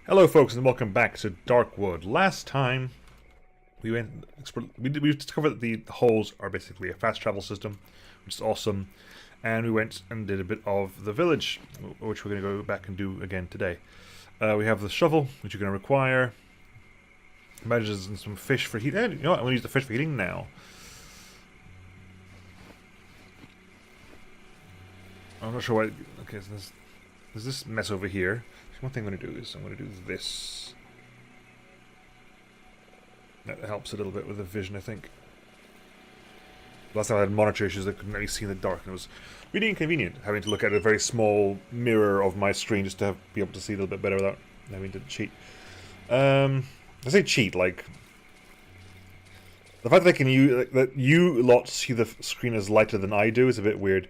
Hello folks and welcome back to Darkwood. Last time we discovered that the holes are basically a fast travel system, which is awesome, and we went and did a bit of the village, which we're going to go back and do again today. We have the shovel, which you're going to require, badges and some fish for heating. You know what, I'm going to use the fish for heating now. I'm not sure why. Okay, so there's this mess over here. One thing I'm going to do is I'm going to do this. That helps a little bit with the vision, I think. Last time I had monitor issues, I couldn't really see in the dark, and it was really inconvenient having to look at a very small mirror of my screen just to be able to see a little bit better without having to cheat. I say cheat, like the fact that that you lot see the screen as lighter than I do is a bit weird.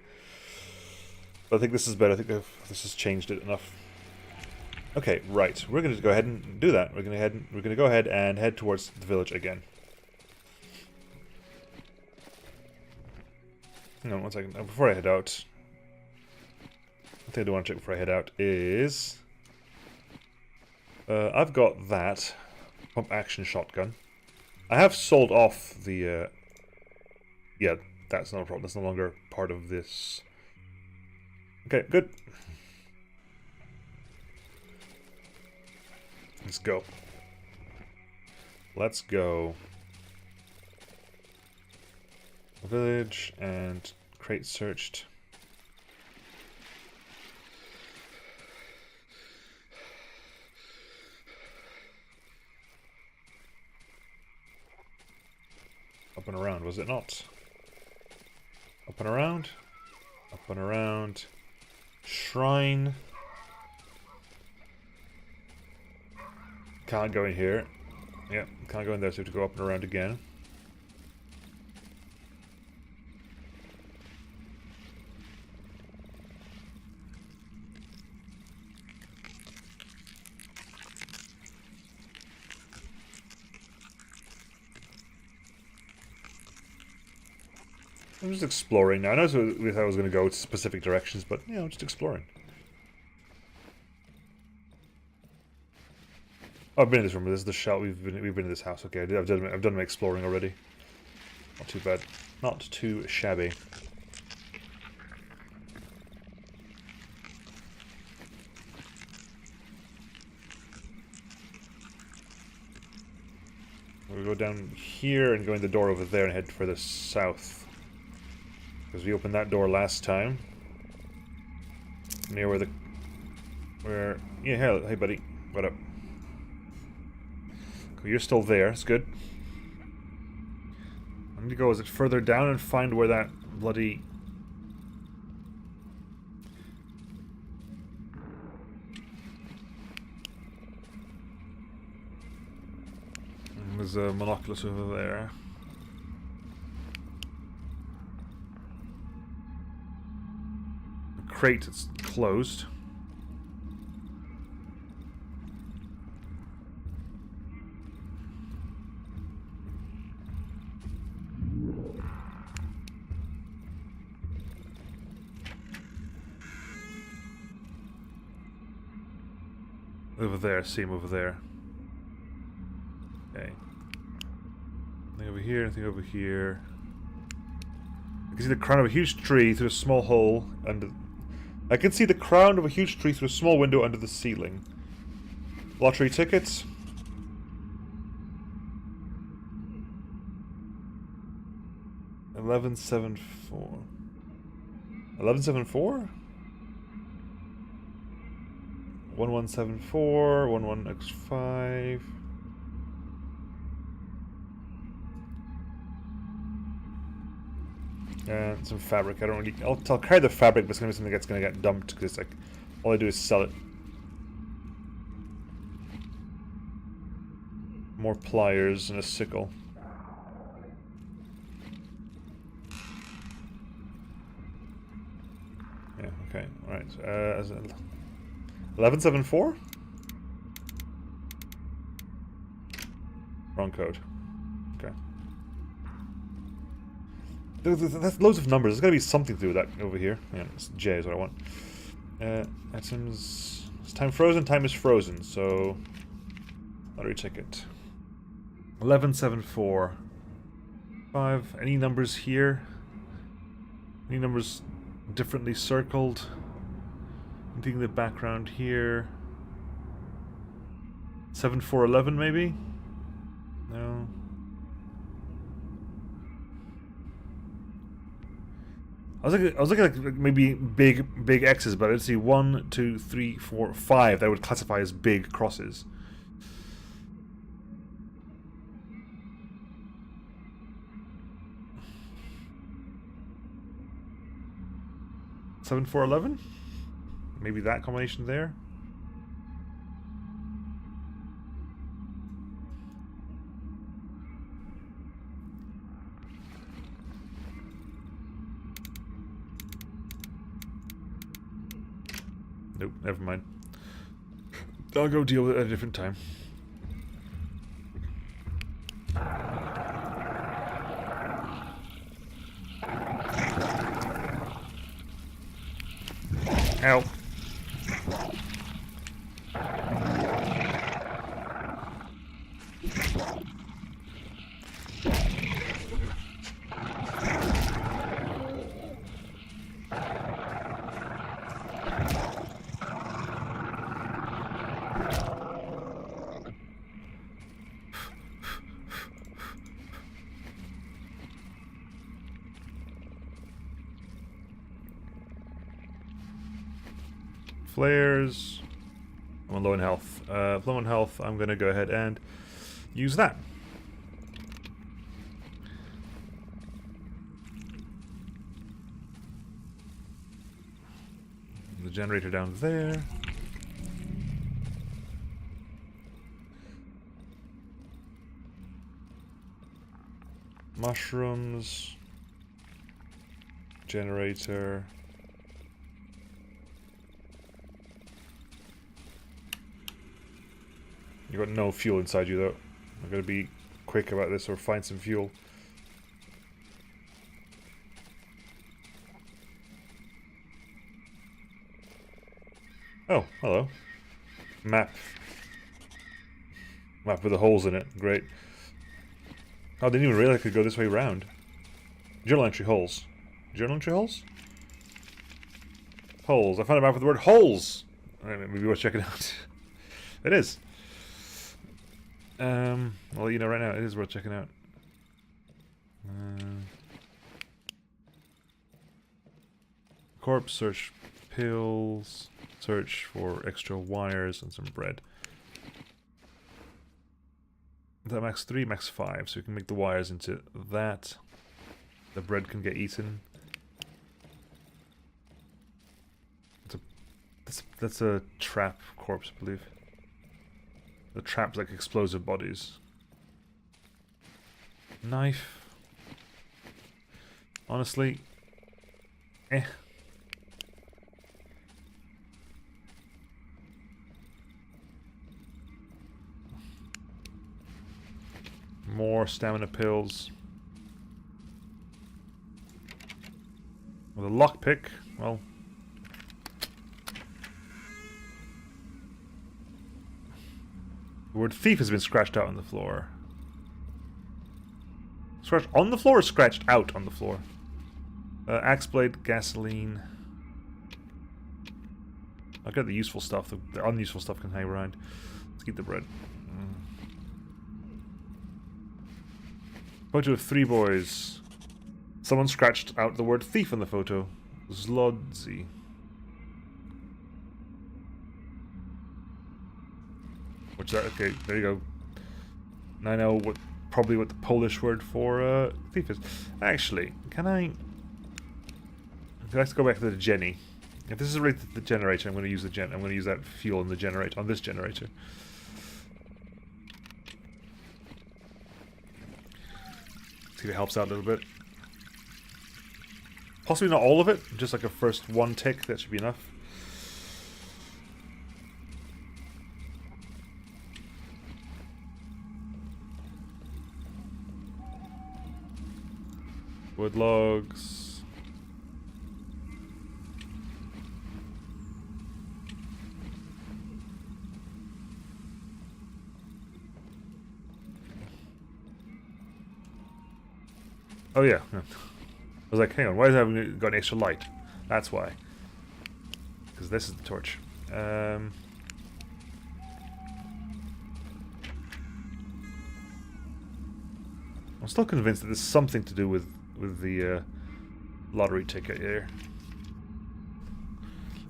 But I think this is better. I think this has changed it enough. Okay, right. We're going to go ahead and do that. We're going to go ahead and head towards the village again. Hang on one second. Before I head out, one thing I do want to check before I head out is I've got that pump action shotgun. I have sold off the yeah, that's not a problem. That's no longer part of this. Okay, good. Let's go. Let's go. Village and crate searched. Up and around, was it not? Up and around. Up and around. Shrine. Can't go in here. Yep, can't go in there, so we have to go up and around again. I'm just exploring now. I know we thought I was going to go to specific directions, but, you know, just exploring. Oh, I've been in this room. This is the shell. We've been in this house. Okay, I've done my exploring already. Not too bad. Not too shabby. We'll go down here and go in the door over there and head further south. Because we opened that door last time. Near yeah, hey buddy. What up? You're still there, it's good. I need to go, is it further down and find where that bloody... There's a monoculus over there. The crate, it's closed. Over there, see him over there. Okay. Nothing over here, nothing over here. I can see the crown of a huge tree through a small hole under... I can see the crown of a huge tree through a small window under the ceiling. Lottery tickets. $11.74. $11.74? 1174, 11x5. And some fabric. I don't really. I'll carry the fabric, but it's gonna be something that's gonna get dumped because like all I do is sell it. More pliers and a sickle. Yeah. Okay. All right. 1174? Wrong code. Okay. That's loads of numbers. There's gotta be something through that over here. Yeah, J is what I want. Items. It's time frozen. Time is frozen. So lottery ticket. 1174. 5. Any numbers here? Any numbers differently circled? Anything in the background here? 7411 maybe? No. I was looking at like maybe big X's, but I didn't see 1, 2, 3, 4, 5 that would classify as big crosses. Seven, 4, 11? Maybe that combination there. Nope, never mind. I'll go deal with it at a different time. Ow. Flares. I'm low in health. Low in health, I'm going to go ahead and use that. The generator down there. Mushrooms. Generator. You got no fuel inside you though. I'm gonna be quick about this or find some fuel. Oh, hello. Map. Map with the holes in it. Great. Oh, I didn't even realize I could go this way around. Journal entry holes. Journal entry holes? Holes. I found a map with the word holes! Alright, maybe we'll check it out. It is. Well, you know, right now it is worth checking out. Corpse, search pills, search for extra wires and some bread. Is that max 3, max 5, so you can make the wires into that. The bread can get eaten. That's a trap corpse, I believe. The traps like explosive bodies. Knife. Honestly, eh. More stamina pills. With a lockpick, well. The word thief has been scratched out on the floor. Scratched on the floor or scratched out on the floor? Axe blade, gasoline. I'll get the useful stuff. The unuseful stuff can hang around. Let's keep the bread. Photo of 3 boys. Someone scratched out the word thief on the photo. Zlodzi. What's that? Okay, there you go. Now I know probably what the Polish word for thief is. Actually, can I... Let's go back to the Jenny. If this is related to the generator, I'm going to use I'm going to use that fuel in the generator on this generator. See if it helps out a little bit. Possibly not all of it, just like a first 1 tick. That should be enough. Wood logs. Oh yeah. I was like, hang on, why is it got an extra light? That's why. Because this is the torch. I'm still convinced that there's something to do with the lottery ticket here.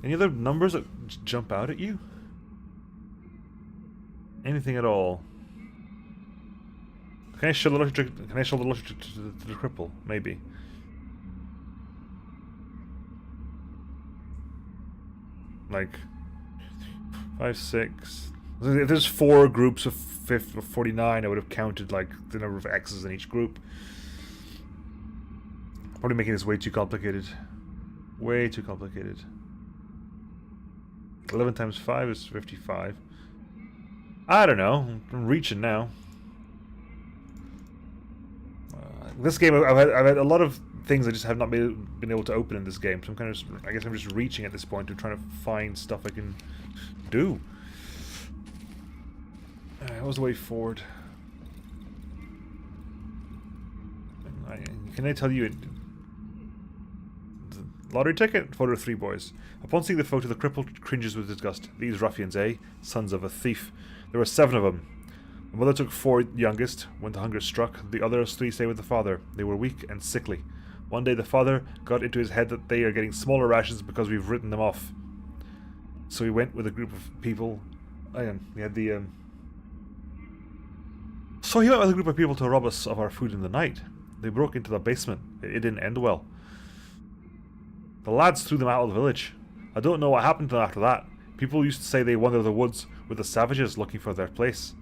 Any other numbers that jump out at you? Anything at all? Can I show the lottery ticket? Can I show the lottery ticket to the cripple? Maybe. Like 5, 6. If there's 4 groups of 49, I would have counted like the number of X's in each group. Probably making this way too complicated. Way too complicated. 11 times 5 is 55. I don't know. I'm reaching now. This game, I've had a lot of things I just have not been able to open in this game. So I'm kind of, I guess I'm just reaching at this point and trying to find stuff I can do. What was the way forward? Can I tell you? The lottery ticket? Photo of 3 boys. Upon seeing the photo, the cripple cringes with disgust. These ruffians, eh? Sons of a thief. There were 7 of them. The mother took 4 youngest. When the hunger struck, the others 3 stayed with the father. They were weak and sickly. One day the father got into his head that they are getting smaller rations because we've written them off. So he went with a group of people. He had the So he went with a group of people to rob us of our food in the night. They broke into the basement. It didn't end well. The lads threw them out of the village. I don't know what happened to them after that. People used to say they wandered the woods with the savages looking for their place.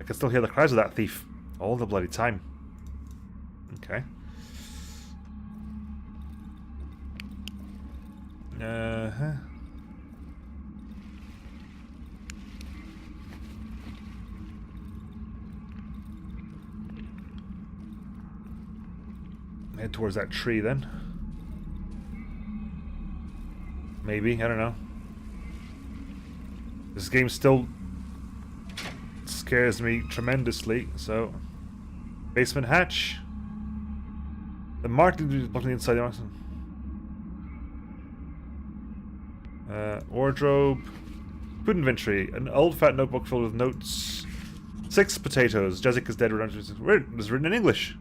I can still hear the cries of that thief all the bloody time. Okay. Head towards that tree then. Maybe, I don't know. This game still scares me tremendously, so... Basement hatch. The marking is blocking the inside the oxygen. Wardrobe. Food inventory. An old fat notebook filled with notes. 6 potatoes. Jezik is dead. It was written in English.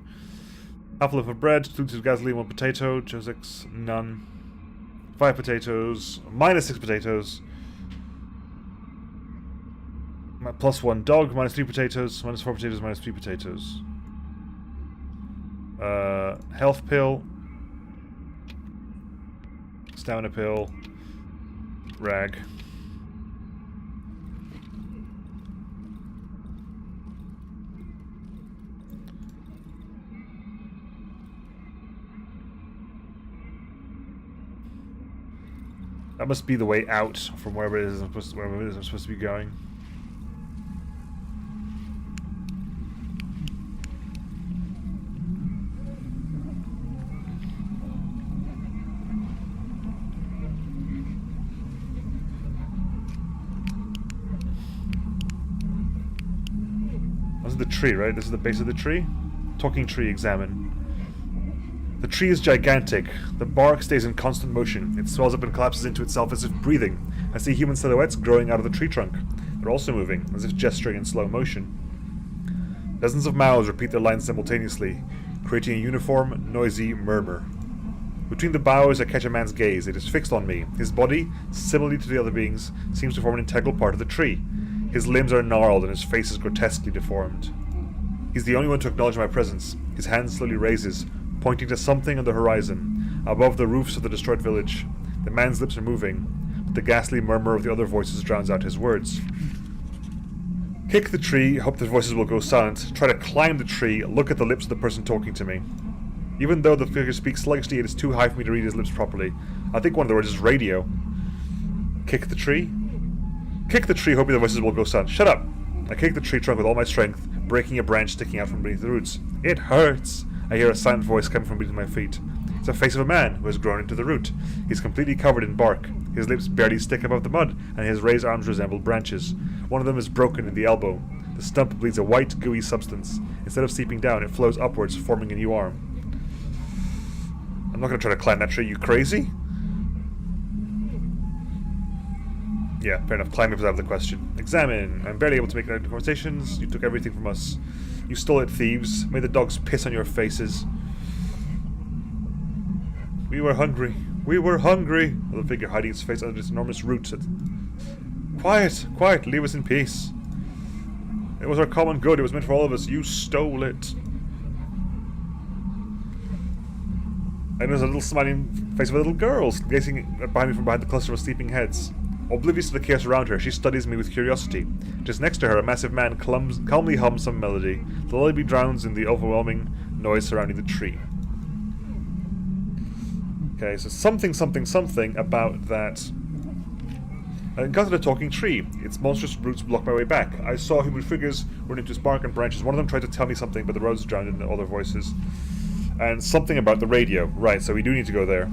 Half a loaf of bread. 2 tubes of gasoline. 1 potato. Jezik's none. 5 potatoes. Minus 6 potatoes. Plus 1 dog. Minus 3 potatoes. Minus 4 potatoes. Minus 3 potatoes. Health pill. Stamina pill. Rag. That must be the way out from wherever it is I'm supposed to be going. This is the tree, right? This is the base of the tree? Talking tree, examine. The tree is gigantic. The bark stays in constant motion. It swells up and collapses into itself as if breathing. I see human silhouettes growing out of the tree trunk. They're also moving, as if gesturing in slow motion. Dozens of mouths repeat their lines simultaneously, creating a uniform, noisy murmur. Between the boughs, I catch a man's gaze. It is fixed on me. His body, similarly to the other beings, seems to form an integral part of the tree. His limbs are gnarled and his face is grotesquely deformed. He's the only one to acknowledge my presence. His hand slowly raises, pointing to something on the horizon, above the roofs of the destroyed village. The man's lips are moving, but the ghastly murmur of the other voices drowns out his words. Kick the tree, hope the voices will go silent. Try to climb the tree, look at the lips of the person talking to me. Even though the figure speaks sluggishly, it is too high for me to read his lips properly. I think one of the words is radio. Kick the tree? Kick the tree, hoping the voices will go silent. Shut up! I kick the tree trunk with all my strength, breaking a branch sticking out from beneath the roots. It hurts! I hear a silent voice coming from beneath my feet. It's the face of a man who has grown into the root. He's completely covered in bark. His lips barely stick above the mud, and his raised arms resemble branches. One of them is broken in the elbow. The stump bleeds a white, gooey substance. Instead of seeping down, it flows upwards, forming a new arm. I'm not going to try to climb that tree, you crazy? Yeah, fair enough. Climbing was out of the question. Examine. I'm barely able to make conversations. You took everything from us. You stole it, thieves. Made the dogs piss on your faces. We were hungry. We were hungry. The figure hiding its face under its enormous roots. Quiet! Quiet! Leave us in peace. It was our common good. It was meant for all of us. You stole it. And there's a little smiling face of a little girl gazing behind me from behind the cluster of sleeping heads. Oblivious to the chaos around her, she studies me with curiosity. Just next to her, a massive man calmly hums some melody. The lullaby drowns in the overwhelming noise surrounding the tree. Okay, so something about that. I encountered a talking tree. Its monstrous roots blocked my way back. I saw human figures run into its bark and branches. One of them tried to tell me something, but the roads drowned in other voices. And something about the radio. Right, so we do need to go there.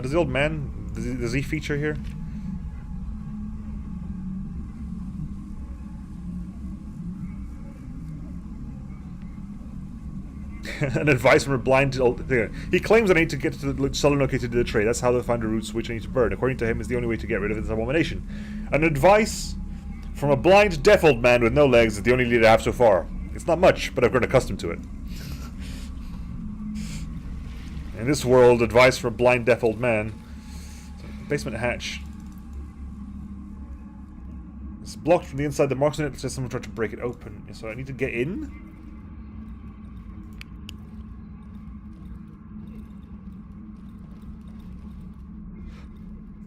Does the old man... Does he feature here? An advice from a blind old... He claims that I need to get to the cellar located to the tree. That's how they'll find the roots which I need to burn. According to him, is the only way to get rid of this abomination. An advice from a blind, deaf old man with no legs is the only lead I have so far. It's not much, but I've grown accustomed to it. In this world, advice from a blind, deaf old man. Basement hatch. It's blocked from the inside. The marks on it says someone tried to break it open. So I need to get in?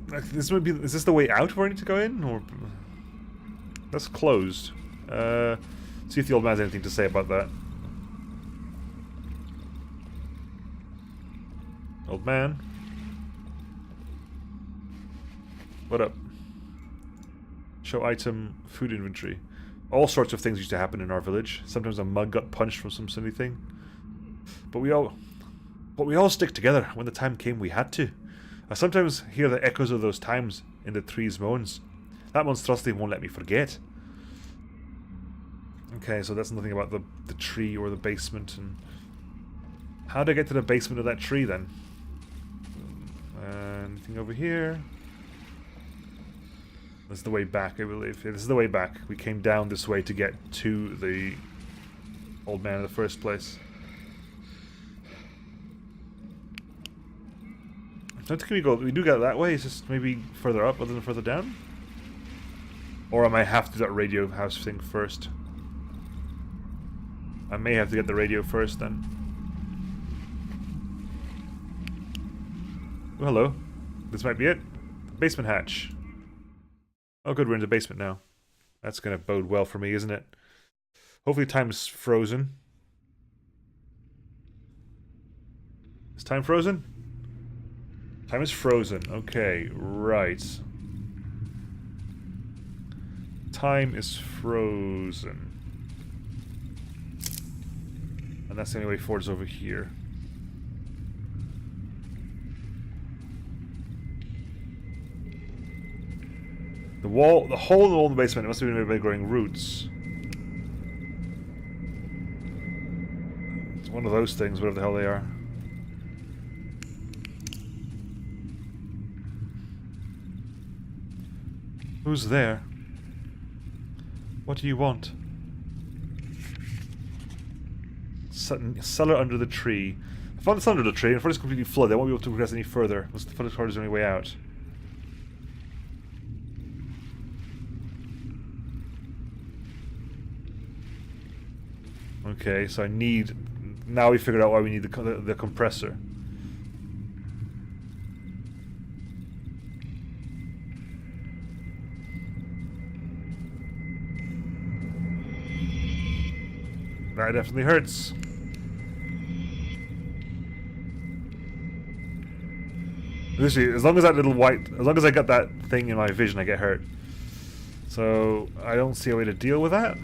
This might be. Is this the way out where I need to go in? Or that's closed. See if the old man has anything to say about that. Old man. What up? Show item, food inventory. All sorts of things used to happen in our village. Sometimes a mug got punched from some silly thing. But we all stick together. When the time came, we had to. I sometimes hear the echoes of those times in the tree's moans. That monstrosity won't let me forget. Okay, so that's nothing about the tree or the basement. And how do I get to the basement of that tree then? Anything over here? This is the way back, I believe. Yeah, this is the way back. We came down this way to get to the old man in the first place. Don't think we go. We do go that way. It's just maybe further up rather than further down. Or I might have to do that radio house thing first. I may have to get the radio first then. Oh, hello. This might be it. Basement hatch. Oh good, we're in the basement now. That's gonna bode well for me, isn't it? Hopefully time's frozen. Is time frozen? Time is frozen. Okay, right. Time is frozen. And that's the only way forward is over here. The hole in the wall in the basement, it must have been made by growing roots. It's one of those things, whatever the hell they are. Who's there? What do you want? Cellar under the tree. I found the cellar under the tree, and if it's completely flooded, I won't be able to progress any further. The flooded part is the only way out. Okay, so I need... Now we figured out why we need the compressor. That definitely hurts. Literally, as long as that little white... As long as I got that thing in my vision, I get hurt. So, I don't see a way to deal with that.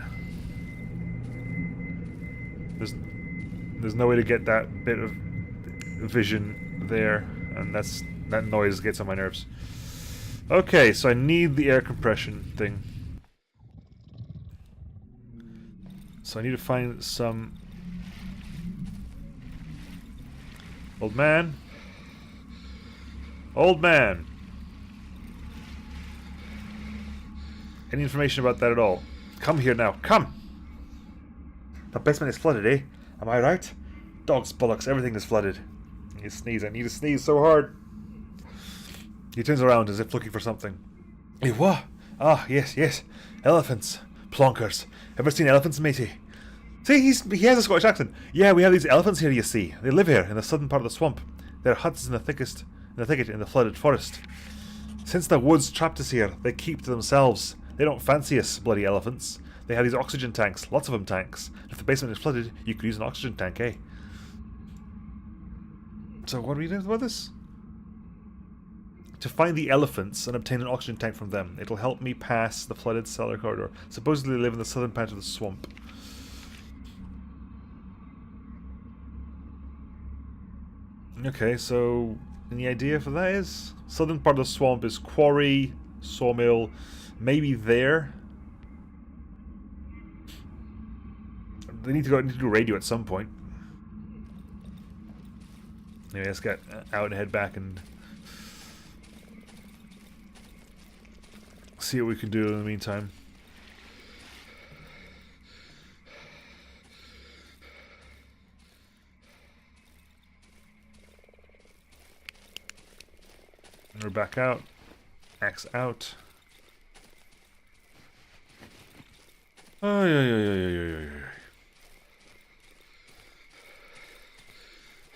There's no way to get that bit of vision there, and that noise gets on my nerves. Okay, so I need the air compression thing. So I need to find some... Old man? Old man! Any information about that at all? Come here now, come! The basement is flooded, eh? Am I right? Dogs, bollocks, everything is flooded. I need to sneeze, I need to sneeze so hard. He turns around as if looking for something. Eh, what? Ah, yes, yes. Elephants. Plonkers. Ever seen elephants, matey? See, he has a Scottish accent. Yeah, we have these elephants here, you see. They live here, in the southern part of the swamp. Their huts in the thicket in the flooded forest. Since the woods trapped us here, they keep to themselves. They don't fancy us, bloody elephants. They have these oxygen tanks, lots of them tanks. If the basement is flooded, you could use an oxygen tank, eh? So what are we doing about this? To find the elephants and obtain an oxygen tank from them. It'll help me pass the flooded cellar corridor. Supposedly they live in the southern part of the swamp. Okay, so any idea for that is? Southern part of the swamp is quarry, sawmill, maybe there. They need to do radio at some point. Anyway, let's get out and head back and see what we can do in the meantime. And we're back out. Axe out. Oh, yeah.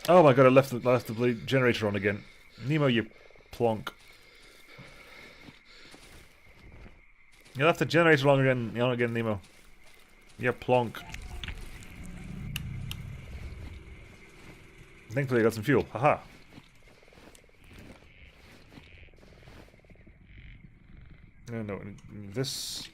Oh my god, I left the generator on again. Nemo, you plonk. You left the generator on again, Nemo. You plonk. Thankfully I got some fuel. Haha. No, this...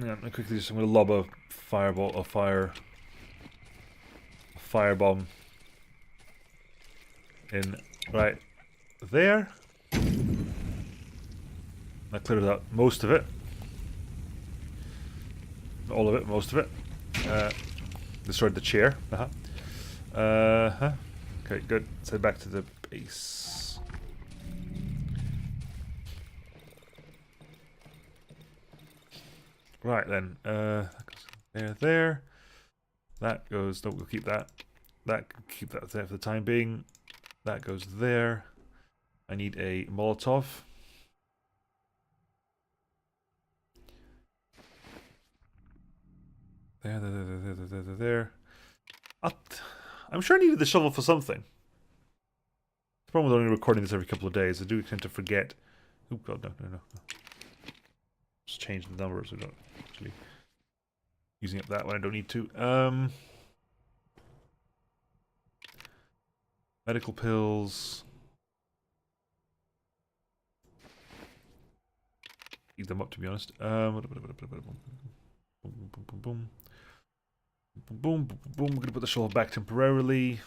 Yeah, I quickly just I'm gonna lob a firebomb in right there. That cleared out most of it. Not all of it, most of it. Destroyed the chair. Okay, good. Let's head back to the base. Right then, that goes there. That goes. No, we'll keep that. Keep that there for the time being. That goes there. I need a Molotov. There. I'm sure I needed the shovel for something. The problem with only recording this every couple of days, I do tend to forget. Oh god, no. Just change the numbers. We don't actually using up that when I don't need to. Medical pills. Eat them up, to be honest. Boom. I'm gonna put the shovel back temporarily.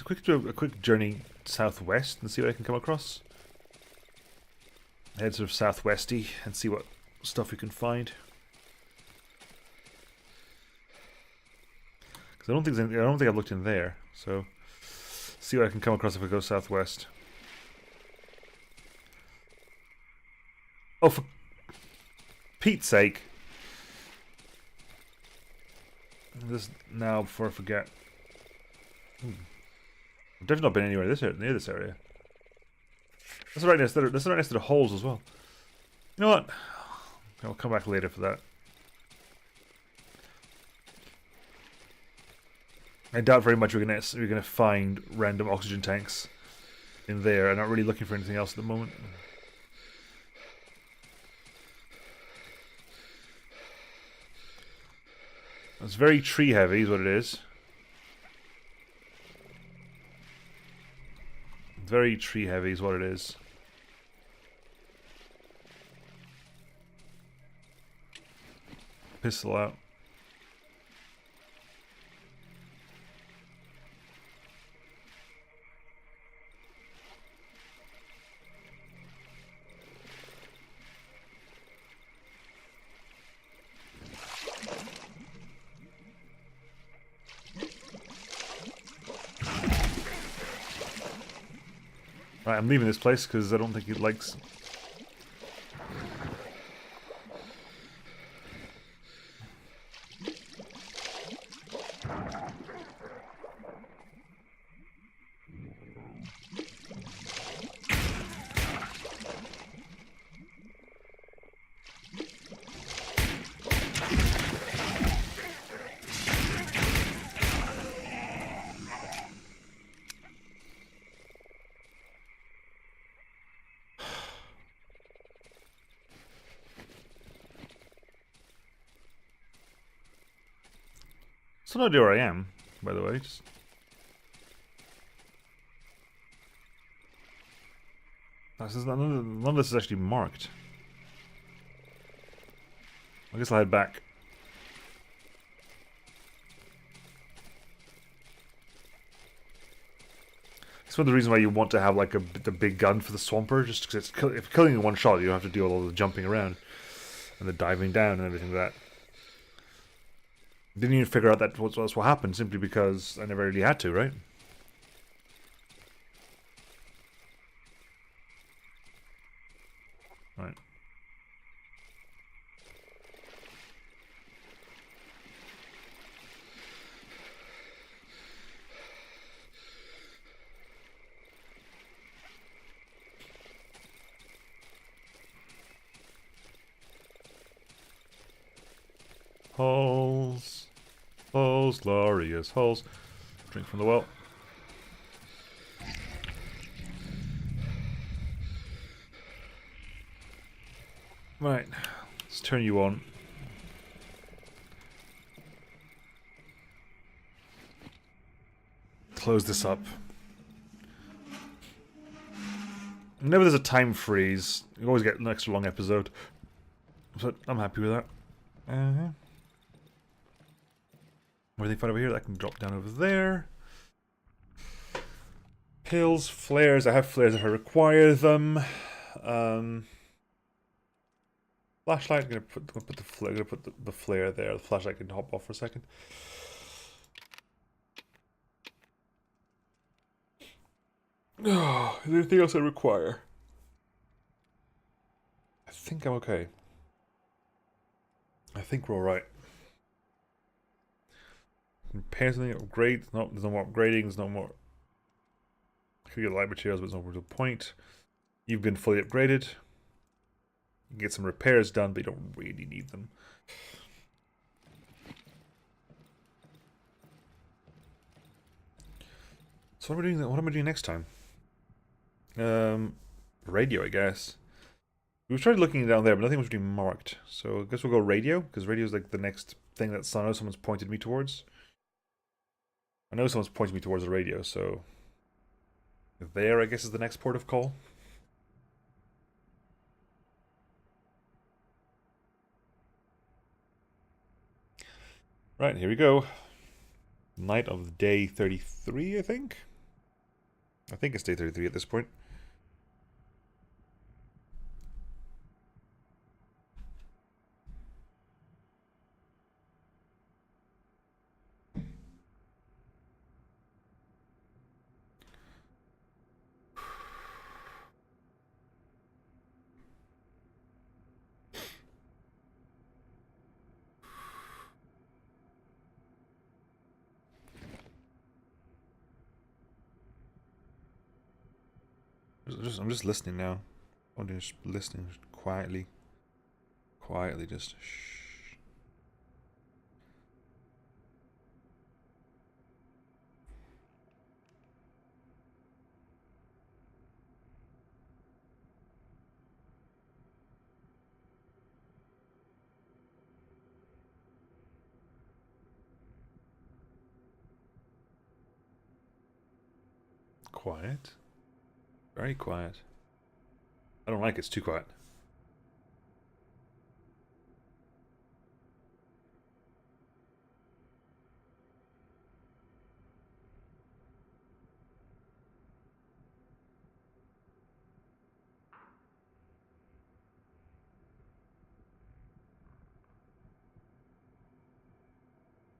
Quickly do a quick journey southwest and see what I can come across. Head sort of southwesty and see what stuff we can find. Because I don't think I've looked in there. So see what I can come across if I go southwest. Oh, for Pete's sake! This now before I forget. I've definitely not been anywhere near this area. That's right next to the holes as well. You know what? I'll come back later for that. I doubt very much we're gonna find random oxygen tanks in there. I'm not really looking for anything else at the moment. It's very tree heavy, is what it is. Very tree heavy is what it is. Pistol out. Right, I'm leaving this place because I don't think it likes... So no idea where I am, by the way. Just... none of this is actually marked. I guess I'll head back. It's one of the reasons why you want to have like the big gun for the swamper, just because if you're killing in one shot, you don't have to do all the jumping around and the diving down and everything like that. Didn't even figure out that that's what happened simply because I never really had to, right? Right. Holes. Holes, glorious holes. Drink from the well. Right. Let's turn you on. Close this up. Whenever there's a time freeze, you always get an extra long episode. But I'm happy with that. Everything fine over here, that can drop down over there. Pills, flares. I have flares if I require them. Flashlight. I'm gonna put the flare there. The flashlight can hop off for a second. Oh, is there anything else I require? I think I'm okay. I think we're alright. Repair something, upgrade. No, there's no more upgrading, there's no more. I could get light materials, but there's no real point. You've been fully upgraded. You can get some repairs done, but you don't really need them. So what am I doing? What am I doing next time? Radio, I guess. We've tried looking down there, but nothing was really marked. So I guess we'll go radio, because radio is like the next thing that someone's pointed me towards. I know someone's pointing me towards the radio, so there, I guess, is the next port of call. Right, here we go. Night of day 33, I think? I think it's day 33 at this point. I'm just listening now. I'm just listening quietly. Quietly, just shh. Quiet. Very quiet. I don't like it. It's too quiet.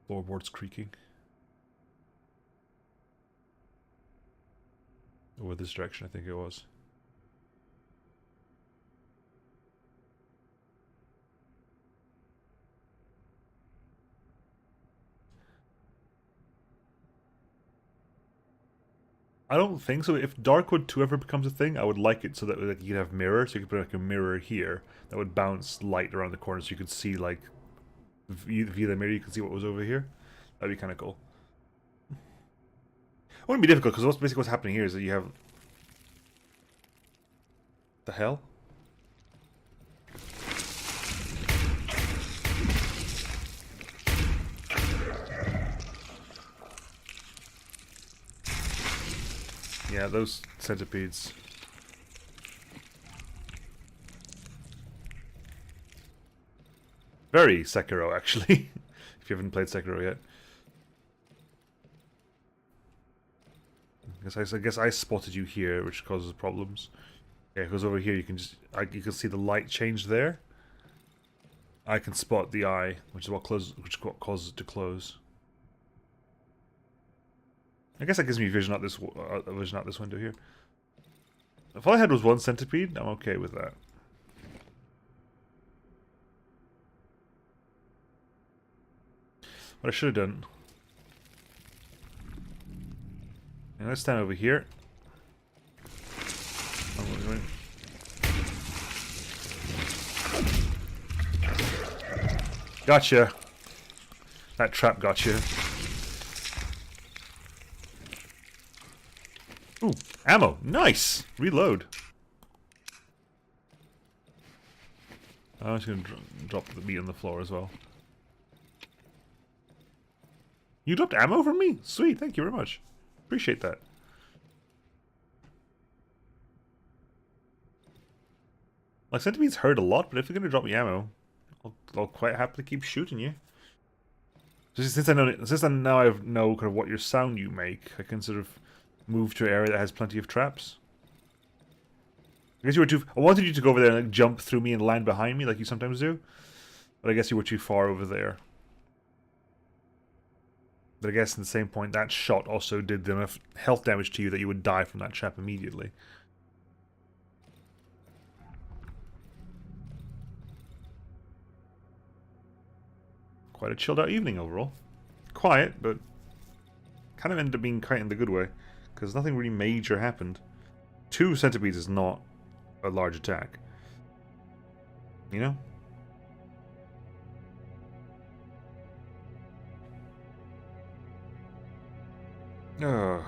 Floorboards creaking. Over this direction, I think it was. I don't think so. If Darkwood 2 ever becomes a thing, I would like it so that like, you could have mirror, so you could put like a mirror here that would bounce light around the corner so you could see like via the mirror, you could see what was over here. That'd be kind of cool. It wouldn't be difficult because basically what's happening here is that you have the hell? Yeah, those centipedes. Very Sekiro, actually. If you haven't played Sekiro yet. I guess I spotted you here, which causes problems. Yeah, because over here you can just you can see the light change there. I can spot the eye, which is what causes it to close. I guess that gives me vision out this window here. If all I had was one centipede, I'm okay with that. What I should have done. And let's stand over here. Gotcha. That trap gotcha. Ooh, ammo. Nice! Reload. I'm just going to drop the meat on the floor as well. You dropped ammo from me? Sweet, thank you very much. Appreciate that. Like, centipedes hurt a lot, but if you're going to drop me ammo, I'll quite happily keep shooting you. Since I now I know kind of what your sound you make, I can sort of move to an area that has plenty of traps. I guess you were too. I wanted you to go over there and like, jump through me and land behind me like you sometimes do, but I guess you were too far over there. But I guess at the same point, that shot also did enough health damage to you that you would die from that trap immediately. Quite a chilled out evening overall. Quiet, but kind of ended up being quiet in the good way, because nothing really major happened. 2 centipedes is not a large attack. You know? Well,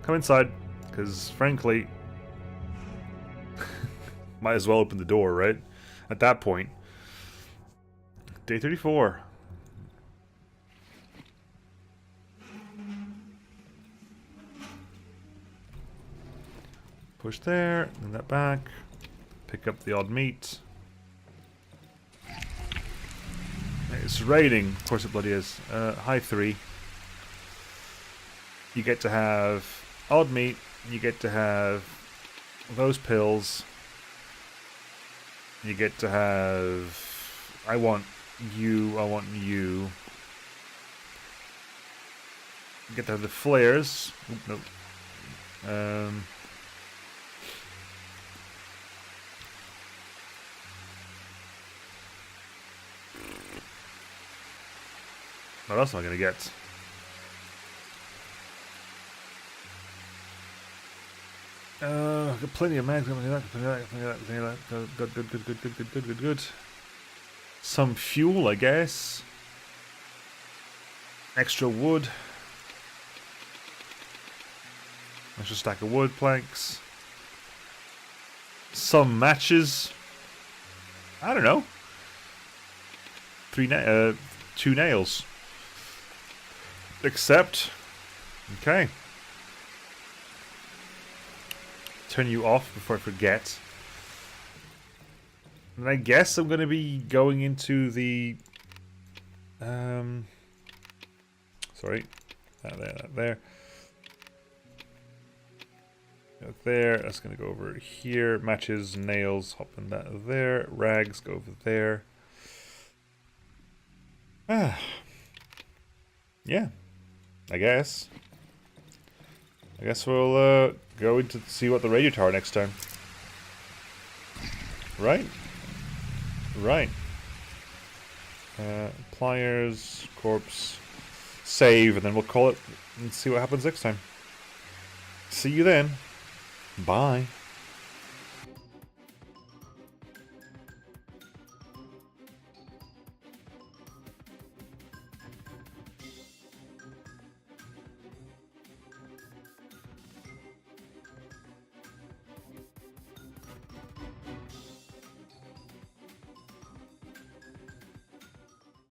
come inside, because frankly, might as well open the door, right? At that point. Day 34. Push there, and that back. Pick up the odd meat. It's raining, of course it bloody is. High 3. You get to have odd meat, you get to have those pills. You get to have... I want you. You get to have the flares. Oop, nope. What else am I going to get? Got plenty of mags. Good. Some fuel, I guess. Extra wood. Extra stack of wood planks. Some matches. I don't know. 2 nails. Accept. Okay. Turn you off before I forget. And I guess I'm going to be going into the... sorry. That there. There. That's going to go over here. Matches, nails, hop in that there. Rags, go over there. Ah. Yeah. I guess we'll go into see what the radio tower next time. Right? Right. Pliers, corpse, save, and then we'll call it and see what happens next time. See you then. Bye.